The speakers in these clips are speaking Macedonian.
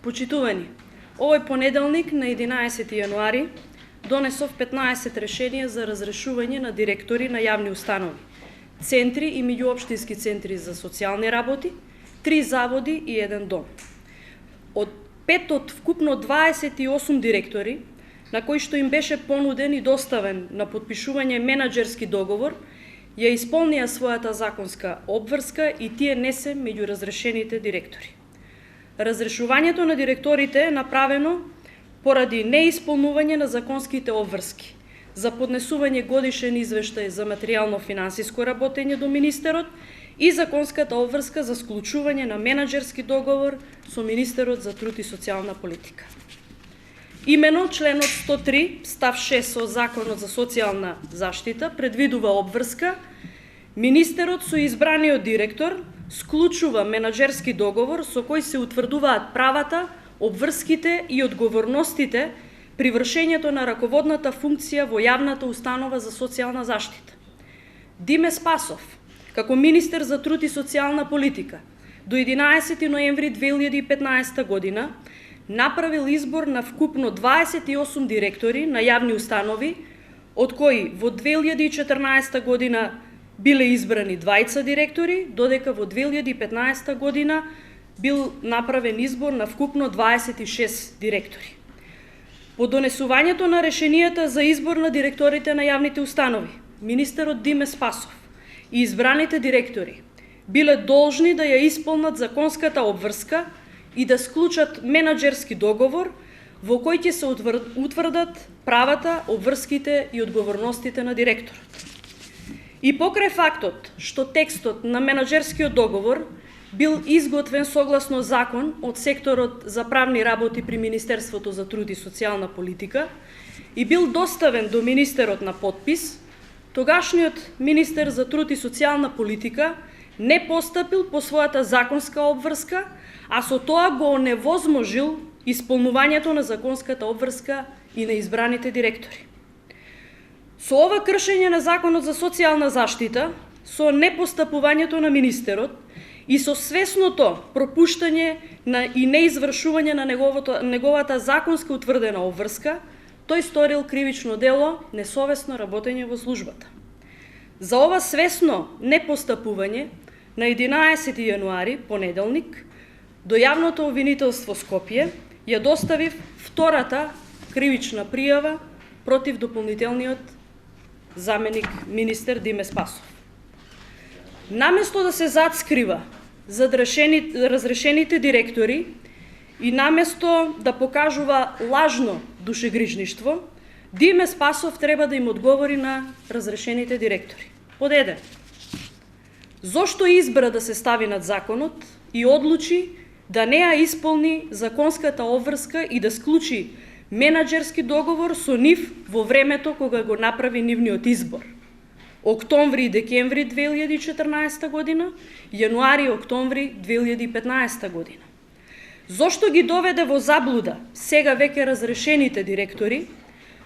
Почитувани, овој понеделник на 11 јануари донесов 15 решенија за разрешување на директори на јавни установи, центри и меѓуопштински центри за социјални работи, 3 заводи и 1 дом. Од 5 од вкупно 28 директори, на кои што им беше понуден и доставен на подпишување менаџерски договор, ја исполнија својата законска обврска и тие не се меѓу разрешените директори. Разрешувањето на директорите е направено поради неисполнување на законските обврски за поднесување годишен извештај за материјално-финансиско работење до министерот и законската обврска за склучување на менаџерски договор со министерот за труд и социјална политика. Имено членот 103 став 6 од Законот за социјална заштита предвидува обврска министерот со избраниот директор склучува менаџерски договор со кој се утврдуваат правата, обврските и одговорностите при вршењето на раководната функција во јавната установа за социјална заштита. Диме Спасов, како министер за труд и социјална политика, до 11 ноември 2015 година направил избор на вкупно 28 директори на јавни установи, од кои во 2014 година биле избрани 20 директори, додека во 2015 година бил направен избор на вкупно 26 директори. По донесувањето на решенијата за избор на директорите на јавните установи, министерот Диме Спасов и избраните директори биле должни да ја исполнат законската обврска и да склучат менаџерски договор во кој ќе се утврдат правата, обврските и одговорностите на директорот. И покрај фактот што текстот на менаџерскиот договор бил изготвен согласно закон од секторот за правни работи при Министерството за труд и социјална политика и бил доставен до министерот на подпис, тогашниот министер за труд и социјална политика не постапил по својата законска обврска, а со тоа го оневозможил исполнувањето на законската обврска и на избраните директори. Со ова кршење на Законот за социјална заштита, со непостапувањето на министерот и со свесното пропуштање и неизвршување на неговата законска утврдена обврска, тој сторил кривично дело несовесно работење во службата. За ова свесно непостапување на 11 јануари, понеделник, до јавното обвинителство Скопје ја доставив втората кривична пријава против дополнителниот заменик министер Диме Спасов. Наместо да се затскрива зад разрешените директори и наместо да покажува лажно душегрижништво, Диме Спасов треба да им одговори на разрешените директори. Под 1. Зошто избра да се стави над законот и одлучи да не ја исполни законската обврска и да склучи менаџерски договор со нив во времето кога го направи нивниот избор? Октомври и декември 2014 година, јануари и октомври 2015 година. Зошто ги доведе во заблуда сега веќе разрешените директори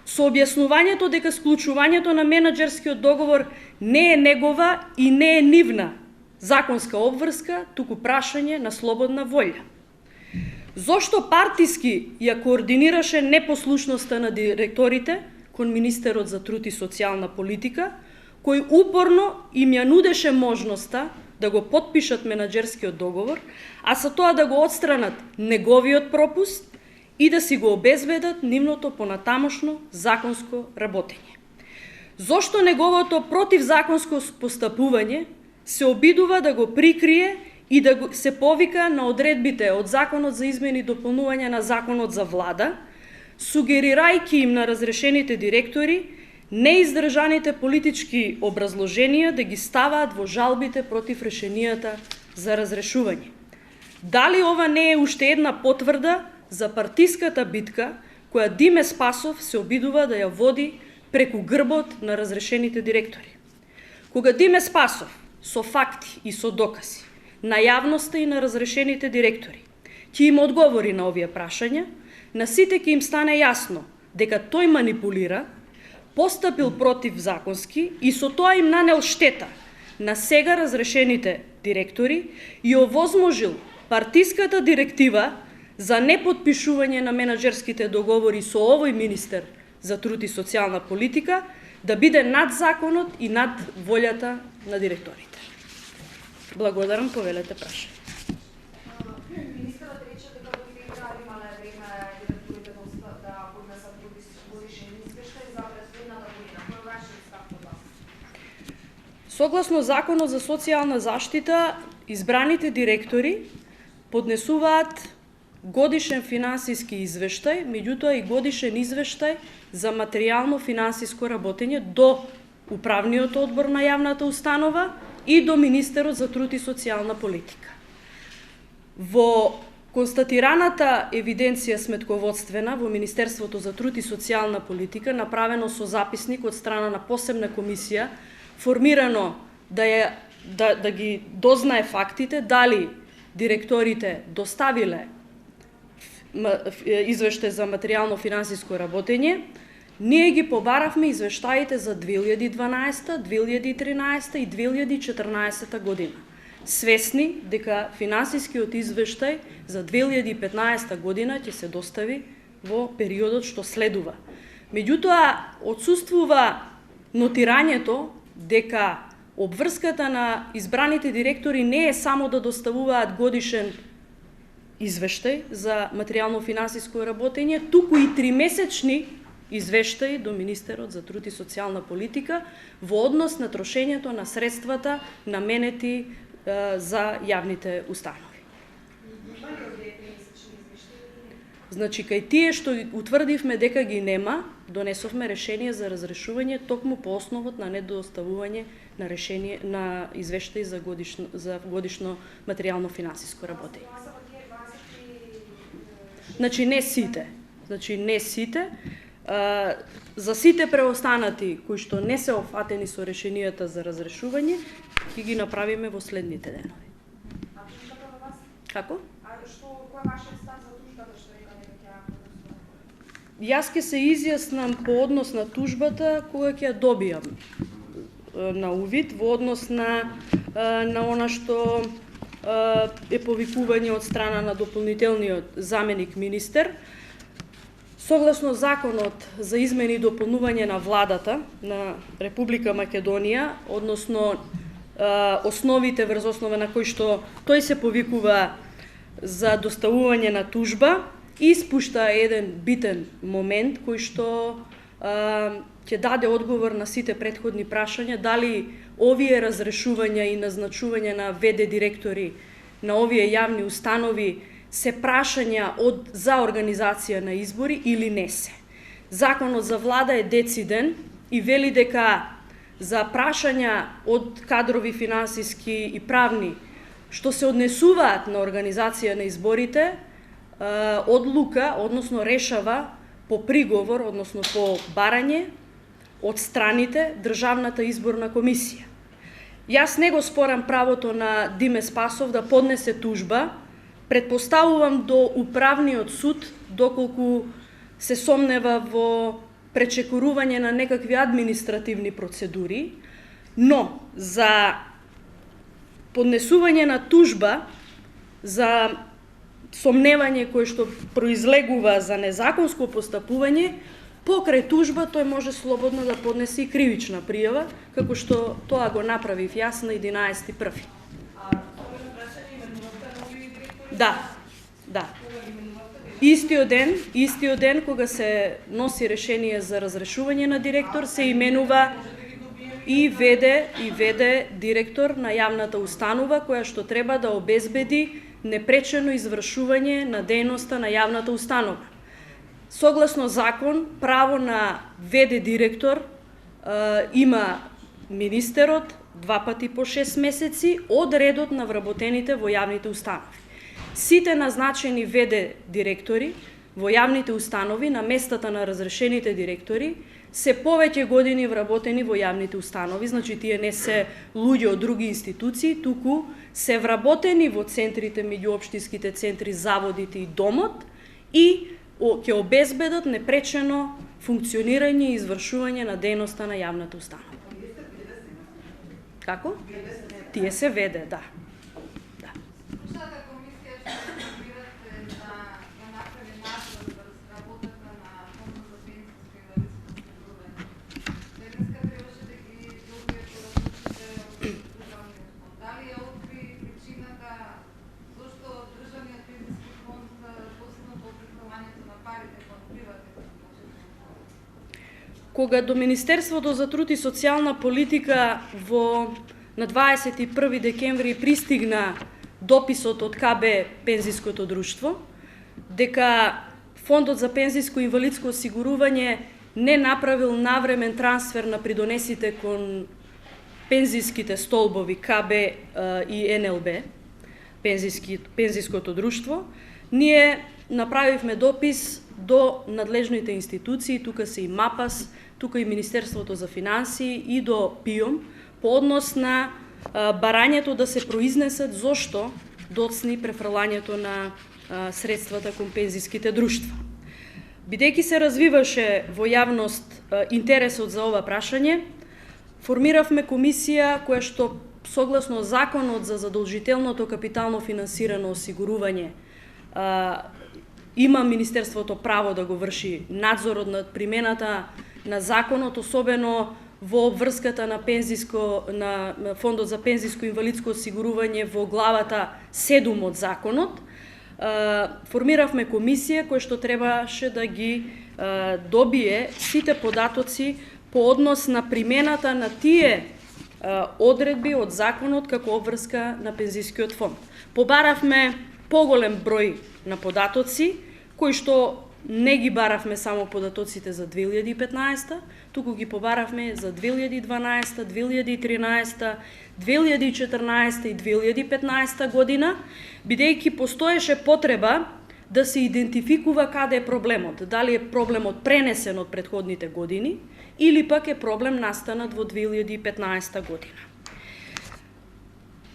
со објаснувањето дека склучувањето на менаџерскиот договор не е негова и не е нивна законска обврска, туку прашање на слободна волја? Зошто партиски ја координираше непослушноста на директорите кон министерот за труд и социјална политика, кој упорно им ја нудеше можноста да го потпишат менаџерскиот договор, а со тоа да го отстранат неговиот пропуст и да си го обезбедат нивното понатамошно законско работење? Зошто неговото противзаконско постапување се обидува да го прикрие и да се повика на одредбите од Законот за измени и дополнување на Законот за влада, сугерирајќи им на разрешените директори неиздржаните политички образложенија да ги ставаат во жалбите против решенијата за разрешување? Дали ова не е уште една потврда за партиската битка која Диме Спасов се обидува да ја води преку грбот на разрешените директори? Кога Диме Спасов со факти и со докази на јавноста и на разрешените директори ќе им одговори на овие прашања, на сите ќе им стане јасно дека тој манипулира, постапил противзаконски и со тоа им нанел штета на сега разрешените директори и овозможил партиската директива за непотпишување на менаџерските договори со овој министер за труд и социјална политика да биде над законот и над волјата на директорите. Благодарам, повелете прашање. Министерот рече дека до 2000 имале време директорите да поднесат годишен извештај за претходната година. Кој е вашиот став по тоа? Согласно Законот за социјална заштита, избраните директори поднесуваат годишен финансиски извештај, меѓутоа и годишен извештај за материјално-финансиско работење до Управниот одбор на јавната установа и до Министерот за труд и социјална политика. Во констатираната евиденција сметководствена во Министерството за труд и социјална политика, направено со записник од страна на посебна комисија, формирано да ги дознае фактите, дали директорите доставиле извештај за материјално-финансиско работење, ние ги побаравме извештаите за 2012, 2013 и 2014 година. Свесни дека финансискиот извештај за 2015 година ќе се достави во периодот што следува. Меѓутоа, отсуствува нотирањето дека обврската на избраните директори не е само да доставуваат годишен извештај за материјално-финансиско работење, туку и 3-месечни извештаи до Министерот за труд и социјална политика во однос на трошењето на средствата наменети за јавните установи. Значи, кај тие што утврдивме дека ги нема, донесовме решение за разрешување токму по основот на недоставување на решение на извештаи за годишно материјално-финансиско работење. Значи не сите. За сите преостанати кои што не се офатени со решенијата за разрешување, ќе ги направиме во следните денови. А тужбата во вас? Како? Кој е вашиот став за тужбата што река дека ќе ја поднесува? Јас ќе се изјаснам по однос на тужбата кога ќе ја добијам на увид во однос на она што е повикување од страна на дополнителниот заменик министер. Согласно Законот за измени и дополнување на владата на Република Македонија, односно основите врз основа на кои што тој се повикува за доставување на тужба, испушта еден битен момент кој што ќе даде одговор на сите претходни прашања, дали овие разрешувања и назначување на ВД директори на овие јавни установи се прашања за организација на избори или не се. Законот за влада е дециден и вели дека за прашања од кадрови финансиски и правни што се однесуваат на организација на изборите, одлука, односно решава по приговор, односно по барање од страните Државната изборна комисија. Јас не го спорам правото на Диме Спасов да поднесе тужба, предпоставувам до Управниот суд, доколку се сомнева во пречекорување на некакви административни процедури, но за поднесување на тужба за сомневање кое што произлегува за незаконско постапување, покрај тужба тој може слободно да поднесе и кривична пријава, како што тоа го направив јас на 11.1. Да. Истиот ден кога се носи решение за разрешување на директор, се именува и веде директор на јавната установа, која што треба да обезбеди непречено извршување на дејноста на јавната установа. Согласно закон, право на ВД директор има министерот 2 пати по 6 месеци од редот на вработените во јавните установи. Сите назначени ВД директори во јавните установи на местата на разрешените директори се повеќе години вработени во јавните установи, значи тие не се луѓе од други институции, туку се вработени во центрите, меѓуопштинските центри, заводите и домот и ќе обезбедат непречено функционирање и извршување на дејноста на јавната установа. Како? Тие се веде, да. кога до Министерството за труд и социјална политика на 21 декември пристигна дописот од КБ Пензиското друштво, дека Фондот за пензиско и инвалидско осигурување не направил навремен трансфер на придонесите кон пензиските столбови КБ и НЛБ, Пензиското друштво, ние направивме допис до надлежните институции, тука се и МАПАС, тука и Министерството за финансии и до ПИОМ, по однос на барањето да се произнесат зошто доцни префрлањето на средствата кон пензиските друштва. Бидејќи се развиваше во јавност интересот за ова прашање, формиравме комисија која што согласно Законот за задолжителното капитално финансирано осигурување има Министерството право да го врши надзорот над примената на законот, особено во обврската на Фондот за пензиско и инвалидско осигурување во главата 7 од законот. Формиравме комисија која што требаше да ги добие сите податоци по однос на примената на тие одредби од законот како обврска на пензискиот фонд. Побаравме поголем број на податоци, кои што не ги баравме само податоците за 2015, туку ги побаравме за 2012, 2013, 2014 и 2015 година, бидејќи постоеше потреба да се идентификува каде е проблемот, дали е проблемот пренесен од претходните години или пак е проблем настанат во 2015 година.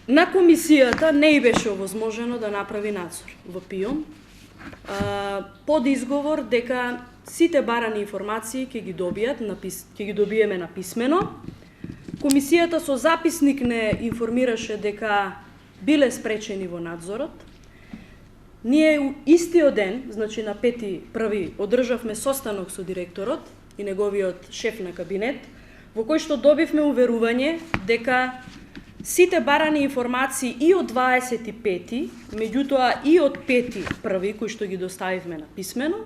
На комисијата не беше овозможено да направи надзор во ПИОМ, под изговор дека сите барани информации ќе ги добиеме написмено. Комисијата со записник не информираше дека биле спречени во надзорот. Ние истиот ден, значи на 5.1, одржавме состанок со директорот и неговиот шеф на кабинет, во кој што добивме уверување дека сите барани информации и од 25-ти, меѓутоа и од 5.1, кои што ги доставивме на писмено,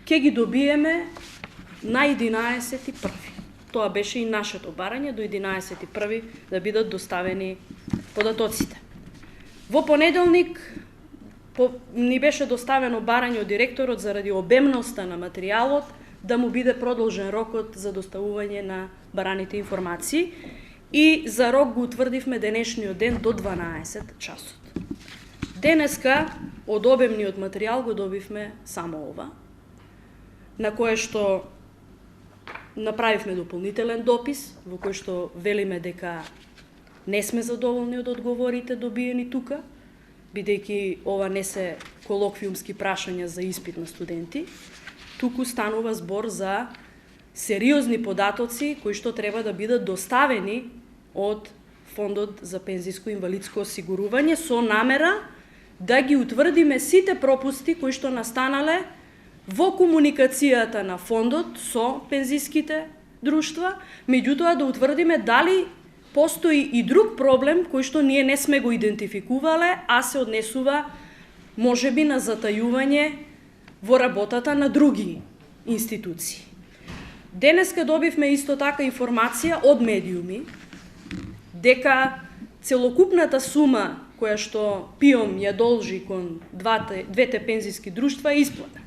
ќе ги добиеме на 11.1. Тоа беше и нашето барање, до 11.1 да бидат доставени податоците. Во понеделник ни беше доставено барање од директорот заради обемноста на материјалот да му биде продолжен рокот за доставување на бараните информации и за рок го утврдивме денешниот ден до 12 часот. Денеска од обемниот материјал го добивме само ова, на кое што направивме дополнителен допис, во кој што велиме дека не сме задоволни од одговорите добиени тука, бидејќи ова не се колоквиумски прашања за испит на студенти, туку станува збор за сериозни податоци кои што треба да бидат доставени од Фондот за пензиско и инвалидско осигурување со намера да ги утврдиме сите пропусти кои што настанале во комуникацијата на фондот со пензиските друштва, меѓутоа да утврдиме дали постои и друг проблем кој што ние не сме го идентификувале, а се однесува можеби на затајување во работата на други институции. Денеска добивме исто така информација од медиуми дека целокупната сума која што ПИОМ ја должи кон двете пензиски друштва е исплатена.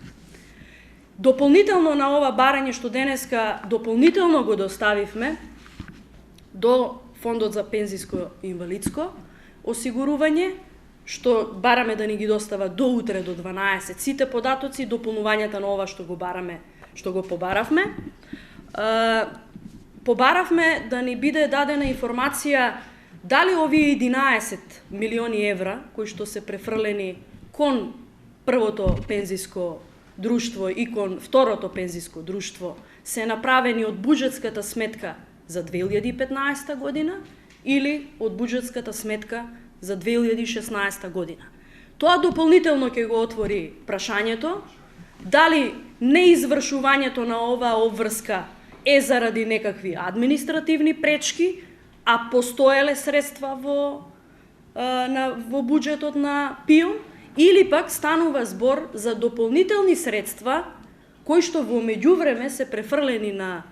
Дополнително на ова барање што денеска дополнително го доставивме до Фондот за пензиско и инвалидско осигурување, што бараме да ни ги достава до утре до 12 сите податоци, дополнувањата на ова што го бараме, што го побаравме. Побаравме да ни биде дадена информација дали овие 11 милиони евра кои што се префрлени кон првото пензиско друштво и кон второто пензиско друштво се направени од буџетската сметка за 2015 година или од буџетската сметка за 2016 година. Тоа дополнително ќе го отвори прашањето дали неизвршувањето на оваа обврска е заради некакви административни пречки, а постоеле средства во буџетот на ПИОМ, или пак станува збор за дополнителни средства кои што во меѓувреме се префрлени на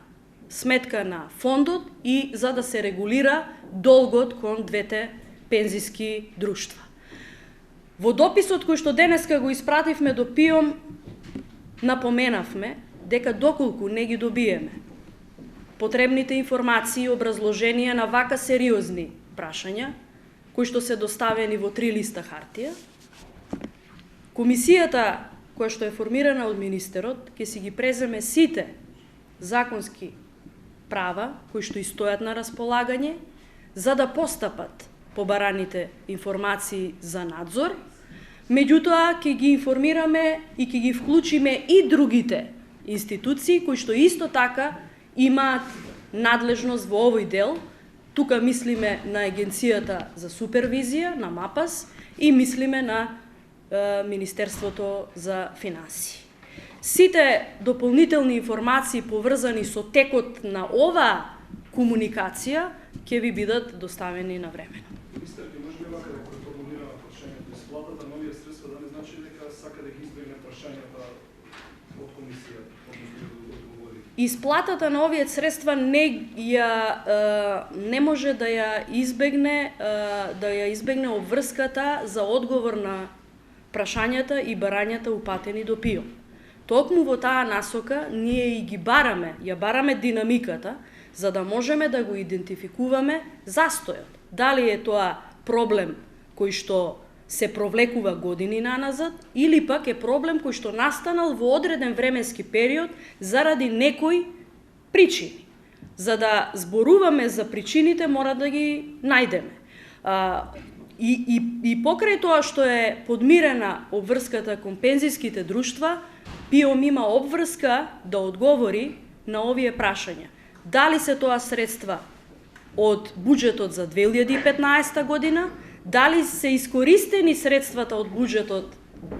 сметка на фондот и за да се регулира долгот кон двете пензиски друштва. Во дописот кој што денеска го испративме до ПИОМ, напоменавме дека доколку не ги добиеме потребните информации и образложенија на вака сериозни прашања, кои што се доставени во 3 листа хартија, комисијата која што е формирана од министерот ќе си ги преземе сите законски права кои што и стојат на располагање за да постапат побараните информации за надзор. Меѓутоа ќе ги информираме и ќе ги вклучиме и другите институции кои што исто така имаат надлежност во овој дел. Тука мислиме на Агенцијата за супервизија, на МАПАС, и мислиме на Министерството за финансии. Сите дополнителни информации поврзани со текот на ова комуникација ќе ви бидат доставени навремено. Министерке, може би вака да преформулираме прашањето. Исплатата на овие средства да не значи дека сака да ги избегне прашањата од комисијата, односно да одговори? Исплатата на овие средства не може да ја избегне обврската за одговор на прашањата и барањата упатени до ПИОМ. Токму во таа насока ние и ги ја бараме динамиката, за да можеме да го идентификуваме застојот. Дали е тоа проблем кој што се провлекува години наназад, или пак е проблем кој што настанал во одреден временски период заради некои причини. За да зборуваме за причините, мора да ги најдеме. И покрај тоа што е подмирена обврската кон пензиските друштва, ПИОМ има обврска да одговори на овие прашања. Дали се тоа средства од буџетот за 2015 година, дали се искористени средствата од буџетот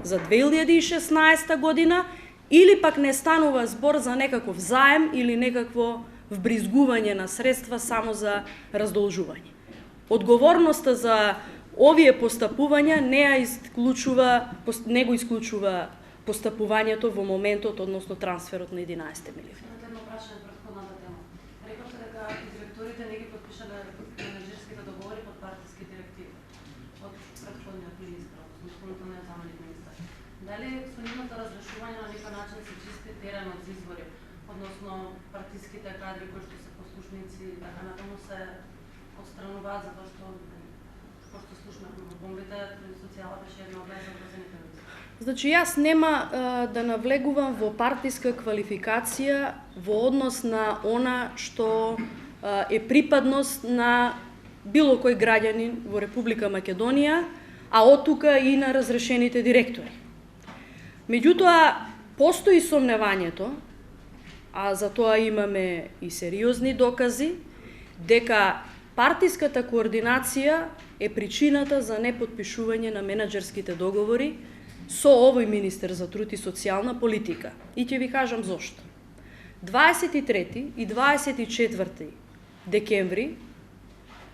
за 2016 година, или пак не станува збор за некаков заем или некакво вбризгување на средства само за раздолжување. Одговорноста за овие постапувања не го исклучува постапувањето во моментот, односно трансферот на 11 милиони. Едно прашање претходната тема. Рековте дека директорите не ги подпишале менеджерските договори под партиски директиви од претходниот министар, односно исполнителниот заменик министар. Дали со нивното разрешување на некој начин се чисти теренот за избори, односно партиските кадри кои што се послушници и така натаму се отстрануваат затоа што слушнавме во бомбите, социјала беше една од најзагрозените мисии. Значи, јас нема да навлегувам во партиска квалификација во однос на она што е припадност на било кој граѓанин во Република Македонија, а од тука и на разрешените директори. Меѓутоа, постои сомневањето, а за тоа имаме и сериозни докази, дека партиската координација е причината за непотпишување на менаџерските договори со овој министер за труд и социјална политика. И ќе ви кажам зошто. 23 и 24 декември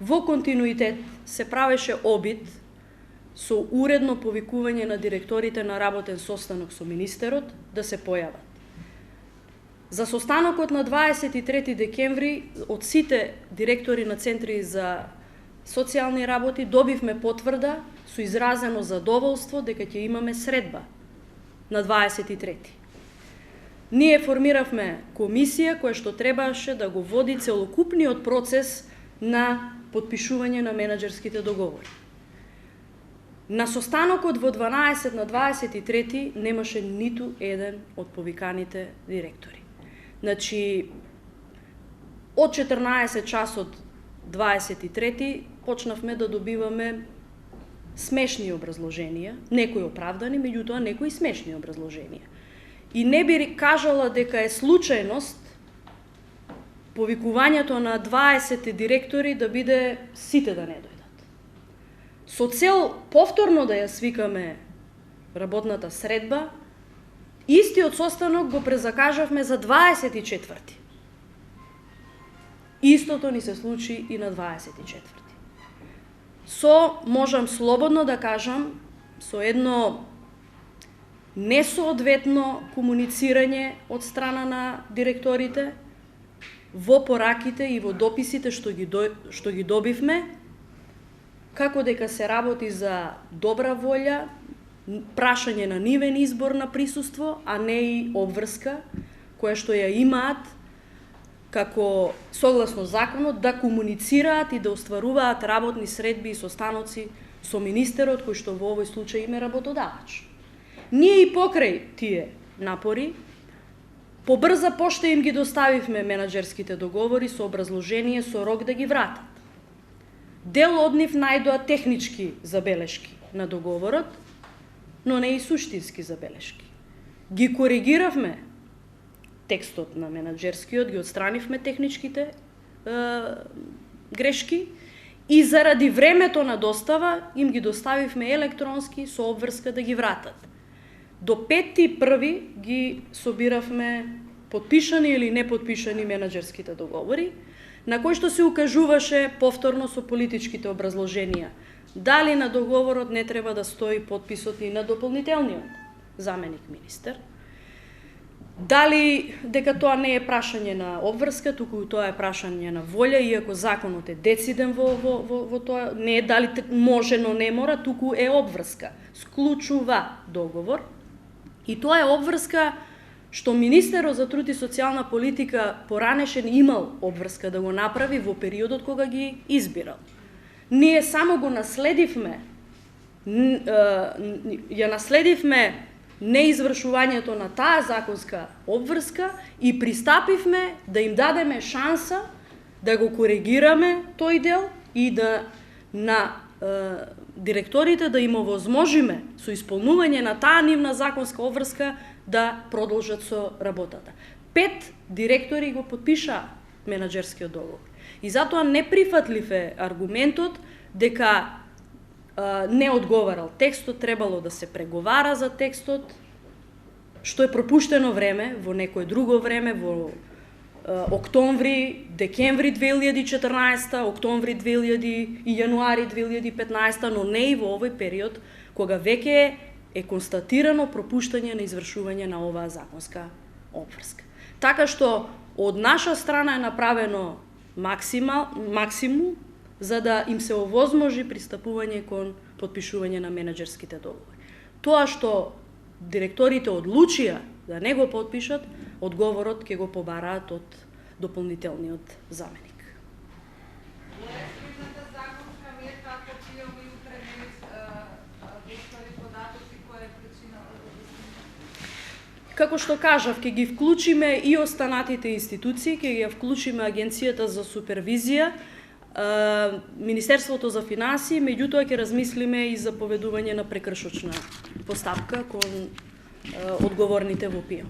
во континуитет се правеше обид со уредно повикување на директорите на работен состанок со министерот да се појават. За состанокот на 23 декември од сите директори на центри за социјални работи добивме потврда со изразено задоволство дека ќе имаме средба на 23. Ние формиравме комисија која што требаше да го води целокупниот процес на потпишување на менаџерските договори. На состанокот во 12 на 23 немаше ниту еден од повиканите директори. Значи, од 14 часот 23 почнавме да добиваме смешни образложенија, некои оправдани, меѓутоа некои смешни образложенија. И не би кажала дека е случајност повикувањето на 20 директори да биде сите да не дојдат. Со цел повторно да ја свикаме работната средба, истиот состанок го презакажавме за 24. Истото ни се случи и на 24. Можам слободно да кажам, со едно несоодветно комуницирање од страна на директорите во пораките и во дописите што ги добивме, како дека се работи за добра волја, прашање на нивен избор на присуство, а не и обврска, која што ја имаат како согласно законот да комуницираат и да остваруваат работни средби и состаноци со министерот, кој што во овој случај им е работодавач. Ние и покрај тие напори, по брза пошта им ги доставивме менаџерските договори со образложение со рок да ги вратат. Дел од нив најдоа технички забелешки на договорот, но не и суштински забелешки. Ги коригиравме текстот на менаџерскиот, ги отстранивме техничките грешки и заради времето на достава им ги доставивме електронски со обврска да ги вратат. До 5.1. ги собиравме подпишани или неподпишани менаџерските договори, на кои што се укажуваше повторно со политичките образложенија дали на договорот не треба да стои подписот и на дополнителниот заменик министер, дали дека тоа не е прашање на обврска, туку тоа е прашање на волја, иако законот е дециден во тоа, не е дали може, но не мора, туку е обврска, склучува договор, и тоа е обврска што министерот за труд и социјална политика поранешен имал обврска да го направи во периодот кога ги избирал. Ние само го наследивме, ја наследивме неизвршувањето на таа законска обврска и пристапивме да им дадеме шанса да го коригираме тој дел и да на директорите да им овозможиме со исполнување на таа нивна законска обврска да продолжат со работата. 5 директори го подпишаа менаџерскиот договор. И затоа неприфатлив е аргументот дека не одговарал текстот, требало да се преговара за текстот, што е пропуштено време во некое друго време, во октомври, декември 2014, октомври 2000 и јануари 2015, но не и во овој период, кога веќе е констатирано пропуштање на извршување на оваа законска обврска. Така што од наша страна е направено максимум за да им се овозможи пристапување кон подпишување на менаџерските договори. Тоа што директорите одлучија да не го подпишат, одговорот ќе го побараат од дополнителниот заменик. Како што кажав, ќе ги вклучиме и останатите институции, ќе ги вклучиме Агенцијата за супервизија, Министерството за финансии, меѓутоа ќе размислиме и за поведување на прекршочна постапка кон одговорните во ПИО.